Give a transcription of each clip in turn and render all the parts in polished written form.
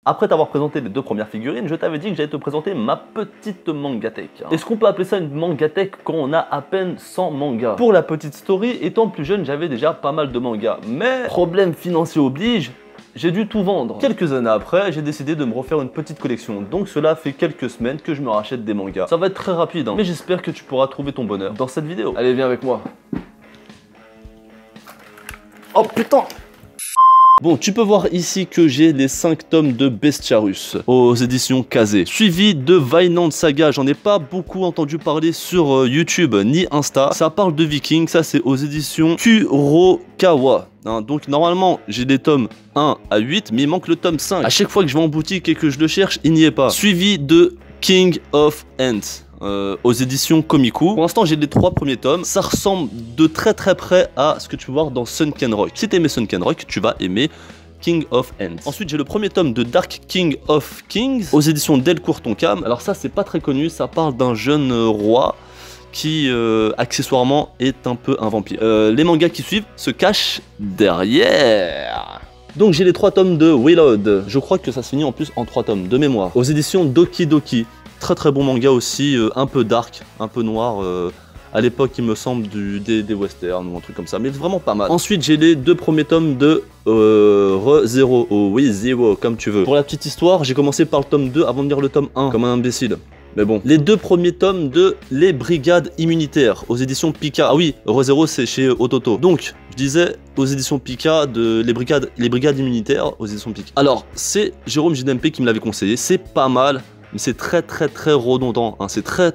Après t'avoir présenté les deux premières figurines, je t'avais dit que j'allais te présenter ma petite mangatech. Est-ce qu'on peut appeler ça une mangatech quand on a à peine 100 mangas? Pour la petite story, étant plus jeune, j'avais déjà pas mal de mangas, mais problème financier oblige, j'ai dû tout vendre. Quelques années après, j'ai décidé de me refaire une petite collection, donc cela fait quelques semaines que je me rachète des mangas. Ça va être très rapide, hein, mais j'espère que tu pourras trouver ton bonheur dans cette vidéo. Allez, viens avec moi. Oh putain! Bon, tu peux voir ici que j'ai les 5 tomes de Bestiarus aux éditions Kazé, suivi de Vinland Saga. J'en ai pas beaucoup entendu parler sur YouTube ni Insta. Ça parle de Vikings, ça c'est aux éditions Kurokawa. Hein, donc normalement j'ai des tomes 1 à 8, mais il manque le tome 5. À chaque fois que je vais en boutique et que je le cherche, il n'y est pas. Suivi de King of Ants. Aux éditions Komiku. Pour l'instant j'ai les 3 premiers tomes. Ça ressemble de très près à ce que tu peux voir dans Sunken Rock. Si t'aimais Sunken Rock, tu vas aimer King of Ants. Ensuite j'ai le premier tome de Dark King of Kings aux éditions Delcourt Tonkam. Alors ça c'est pas très connu, ça parle d'un jeune roi qui accessoirement est un peu un vampire. Les mangas qui suivent se cachent derrière. Donc j'ai les 3 tomes de Willowed. Je crois que ça se finit en plus en 3 tomes de mémoire. Aux éditions Doki Doki. Très bon manga aussi, un peu dark, un peu noir. À l'époque, il me semble, des westerns ou un truc comme ça, mais vraiment pas mal. Ensuite, j'ai les 2 premiers tomes de Re:Zero, ou oui, Zero, comme tu veux. Pour la petite histoire, j'ai commencé par le tome 2 avant de lire le tome 1, comme un imbécile. Mais bon, les 2 premiers tomes de Les Brigades Immunitaires, aux éditions Pika. Ah oui, Re:Zero, c'est chez Ototo. Donc, je disais, aux éditions Pika, de Les Brigades Immunitaires, aux éditions Pika. Alors, c'est Jérôme JDMP qui me l'avait conseillé, c'est pas mal. Mais c'est très redondant, hein. C'est très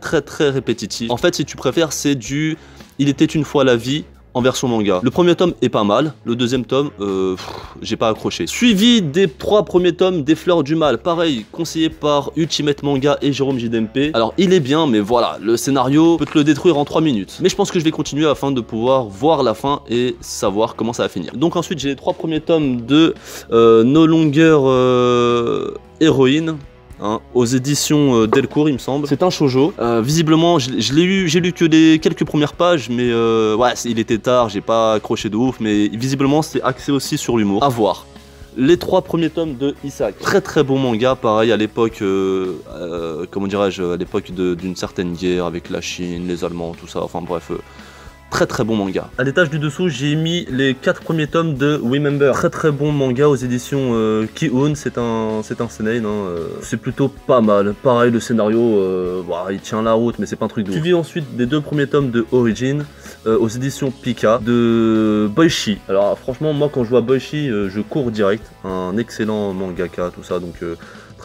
répétitif. En fait, si tu préfères, c'est du Il était une fois la vie en version manga. Le premier tome est pas mal, le deuxième tome, j'ai pas accroché. Suivi des 3 premiers tomes des Fleurs du Mal, pareil, conseillé par Ultimate Manga et Jérôme JDMP. Alors, il est bien, mais voilà, le scénario peut te le détruire en 3 minutes. Mais je pense que je vais continuer afin de pouvoir voir la fin et savoir comment ça va finir. Donc ensuite, j'ai les 3 premiers tomes de No Longer Héroïne. Hein, aux éditions Delcourt, il me semble. C'est un shoujo. Visiblement, j'ai lu que les quelques premières pages, mais ouais, il était tard, j'ai pas accroché de ouf, mais visiblement, c'est axé aussi sur l'humour. À voir. Les 3 premiers tomes de Isaac. Très bon manga, pareil, à l'époque, comment dirais-je, à l'époque d'une certaine guerre avec la Chine, les Allemands, tout ça, enfin bref. Très bon manga. À l'étage du dessous, j'ai mis les 4 premiers tomes de Remember. Très bon manga aux éditions Ki-un, c'est un seinen, hein, c'est plutôt pas mal. Pareil, le scénario, bah, il tient la route, mais c'est pas un truc de ouf. Suivi ensuite des 2 premiers tomes de Origin, aux éditions Pika, de Boichi. Alors franchement, moi quand je vois Boichi, je cours direct. Un excellent mangaka, tout ça, donc...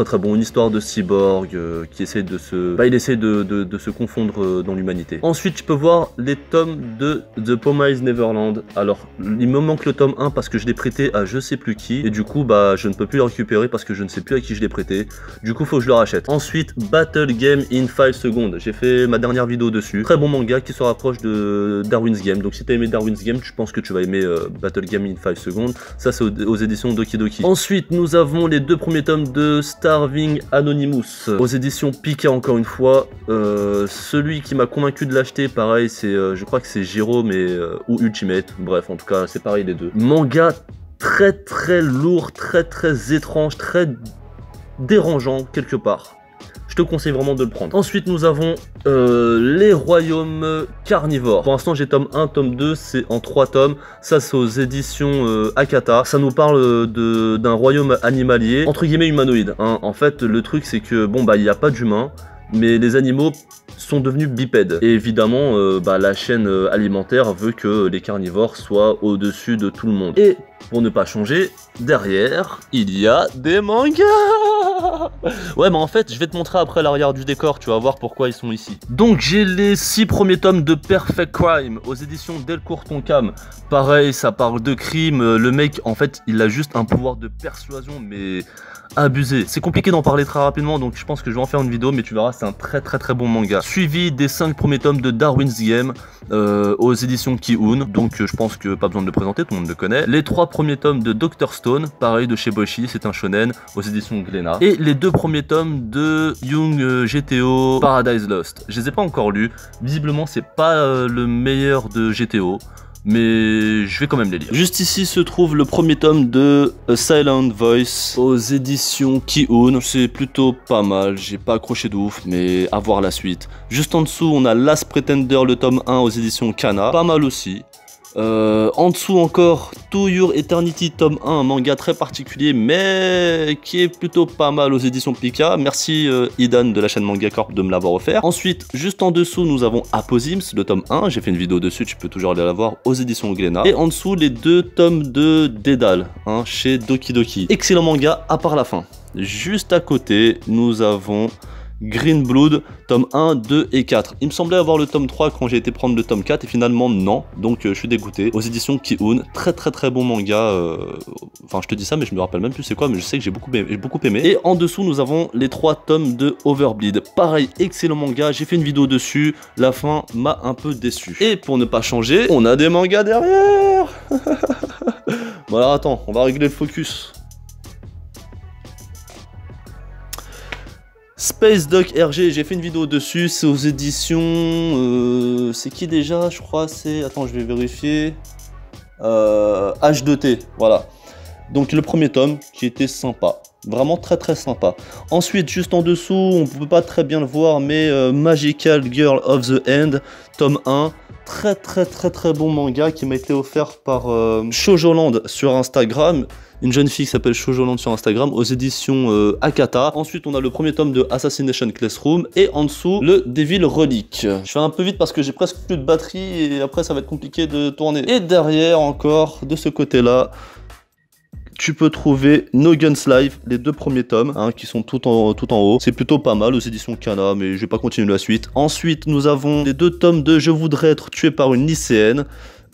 Très bon, une histoire de cyborg qui essaie de se... Bah, il essaie de se confondre dans l'humanité. Ensuite, tu peux voir les tomes de The Promised Neverland. Alors, il me manque le tome 1 parce que je l'ai prêté à je sais plus qui. Et du coup, bah, je ne peux plus le récupérer parce que je ne sais plus à qui je l'ai prêté. Du coup, faut que je le rachète. Ensuite, Battle Game in 5 Seconds. J'ai fait ma dernière vidéo dessus. Très bon manga qui se rapproche de Darwin's Game. Donc, si tu as aimé Darwin's Game, je pense que tu vas aimer Battle Game in 5 Seconds. Ça, c'est aux éditions Doki Doki. Ensuite, nous avons les 2 premiers tomes de Starving Anonymous aux éditions Pika, encore une fois. Celui qui m'a convaincu de l'acheter, pareil, c'est je crois que c'est Jérôme ou Ultimate, bref, en tout cas c'est pareil les deux. Manga très lourd, très étrange, très dérangeant quelque part. Je te conseille vraiment de le prendre. Ensuite, nous avons les royaumes carnivores. Pour l'instant, j'ai tome 1, tome 2, c'est en 3 tomes. Ça, c'est aux éditions Akata. Ça nous parle d'un royaume animalier, entre guillemets humanoïde. Hein. En fait, le truc, c'est que, bon, bah, il n'y a pas d'humains, mais les animaux sont devenus bipèdes. Et évidemment, bah, la chaîne alimentaire veut que les carnivores soient au-dessus de tout le monde. Et pour ne pas changer, derrière, il y a des mangas. Ouais, mais en fait, je vais te montrer après l'arrière du décor, tu vas voir pourquoi ils sont ici. Donc, j'ai les 6 premiers tomes de Perfect Crime aux éditions Delcourt Tonkam. Pareil, ça parle de crime. Le mec, en fait, il a juste un pouvoir de persuasion, mais abusé. C'est compliqué d'en parler très rapidement, donc je pense que je vais en faire une vidéo, mais tu verras, c'est un très bon manga. Suivi des 5 premiers tomes de Darwin's Game aux éditions Ki-un, donc je pense que pas besoin de le présenter, tout le monde le connaît. Les 3 premiers tomes de Dr Stone, pareil de chez Boichi, c'est un shonen, aux éditions Glénat. Et les 2 premiers tomes de Young GTO Paradise Lost. Je les ai pas encore lus, visiblement c'est pas le meilleur de GTO. mais je vais quand même les lire. Juste ici se trouve le premier tome de A Silent Voice aux éditions Ki-hoon. C'est plutôt pas mal, j'ai pas accroché de ouf, mais à voir la suite. Juste en dessous, on a Last Pretender, le tome 1 aux éditions Kana, pas mal aussi. En dessous encore, To Your Eternity tome 1, un manga très particulier mais qui est plutôt pas mal aux éditions Pika. Merci Idan de la chaîne Manga Corp de me l'avoir offert. Ensuite, juste en dessous, nous avons Aposims, le tome 1, j'ai fait une vidéo dessus, tu peux toujours aller la voir aux éditions Glénat. Et en dessous, les deux tomes de Dédale, hein, chez Doki Doki. Excellent manga, à part la fin. Juste à côté, nous avons Green Blood, tome 1, 2 et 4. Il me semblait avoir le tome 3 quand j'ai été prendre le tome 4 et finalement non, donc je suis dégoûté. Aux éditions Ki-hoon, très bon manga, enfin je te dis ça mais je me rappelle même plus c'est quoi, mais je sais que j'ai beaucoup aimé. Et en dessous nous avons les 3 tomes de Overbleed. Pareil, excellent manga, j'ai fait une vidéo dessus, la fin m'a un peu déçu. Et pour ne pas changer, on a des mangas derrière. Bon alors attends, on va régler le focus. Space Duck RG, j'ai fait une vidéo dessus, c'est aux éditions... c'est qui déjà? Je crois c'est... Attends, je vais vérifier. H2T, voilà. Donc le premier tome qui était sympa. Vraiment très sympa. Ensuite, juste en dessous, on ne peut pas très bien le voir, mais Magical Girl of the End, tome 1. Très bon manga qui m'a été offert par Shoujoland sur Instagram. Une jeune fille qui s'appelle Shoujoland sur Instagram aux éditions Akata. Ensuite on a le premier tome de Assassination Classroom et en dessous le Devil Relic. Je fais un peu vite parce que j'ai presque plus de batterie et après ça va être compliqué de tourner. Et derrière encore de ce côté là tu peux trouver No Guns Live, les deux premiers tomes, hein, qui sont tout en haut. C'est plutôt pas mal aux éditions Kana, mais je vais pas continuer la suite. Ensuite, nous avons les 2 tomes de Je voudrais être tué par une lycéenne.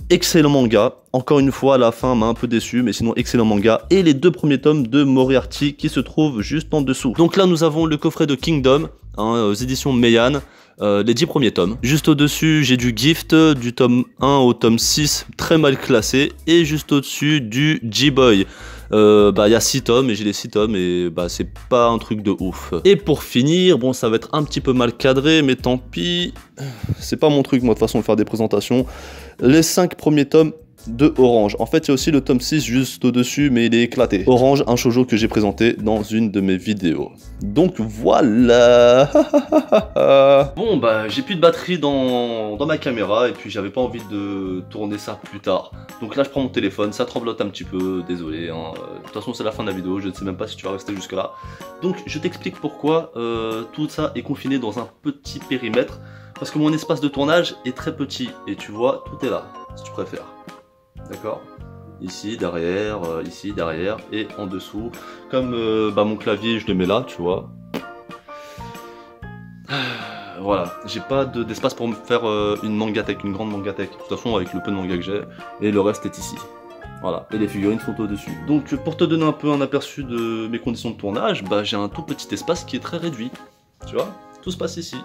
Excellent manga. Encore une fois, la fin m'a un peu déçu, mais sinon excellent manga. Et les 2 premiers tomes de Moriarty qui se trouvent juste en dessous. Donc là, nous avons le coffret de Kingdom, hein, aux éditions Meian. Les 10 premiers tomes. Juste au-dessus, j'ai du Gift, du tome 1 au tome 6, très mal classé. Et juste au-dessus, du G-Boy. Y a 6 tomes et j'ai les 6 tomes et c'est pas un truc de ouf. Et pour finir, bon ça va être un petit peu mal cadré mais tant pis, c'est pas mon truc moi de toute façon de faire des présentations. Les 5 premiers tomes de Orange. En fait il y a aussi le tome 6 juste au-dessus mais il est éclaté. Orange, un shoujo que j'ai présenté dans une de mes vidéos. Donc voilà. Bon j'ai plus de batterie dans ma caméra et puis j'avais pas envie de tourner ça plus tard. Donc là je prends mon téléphone, ça tremblote un petit peu, désolé hein. De toute façon c'est la fin de la vidéo, je ne sais même pas si tu vas rester jusque là. Donc je t'explique pourquoi tout ça est confiné dans un petit périmètre. Parce que mon espace de tournage est très petit et tu vois tout est là si tu préfères. D'accord? Ici derrière et en dessous. Comme mon clavier je le mets là tu vois. Voilà, j'ai pas d'espace pour me faire une mangatech, une grande mangatech. De toute façon avec le peu de manga que j'ai, et le reste est ici. Voilà, et les figurines sont au-dessus. Donc pour te donner un peu un aperçu de mes conditions de tournage, j'ai un tout petit espace qui est très réduit. Tu vois, tout se passe ici.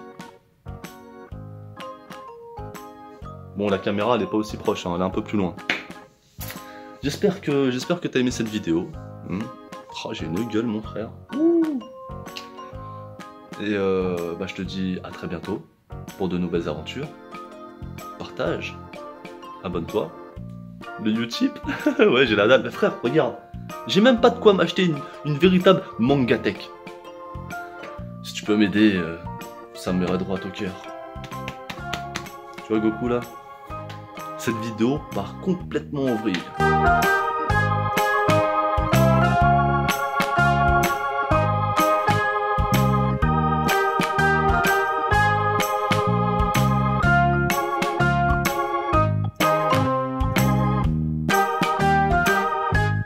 Bon la caméra elle est pas aussi proche, hein, elle est un peu plus loin. J'espère que t'as aimé cette vidéo. Oh, j'ai une gueule mon frère. Ouh. Et je te dis à très bientôt pour de nouvelles aventures. Partage, abonne-toi. Le Utip. Ouais j'ai la dalle. Mais frère regarde, j'ai même pas de quoi m'acheter une véritable mangatech. Si tu peux m'aider, ça me m'irait droit au cœur. Tu vois Goku là? Cette vidéo part complètement en vrille.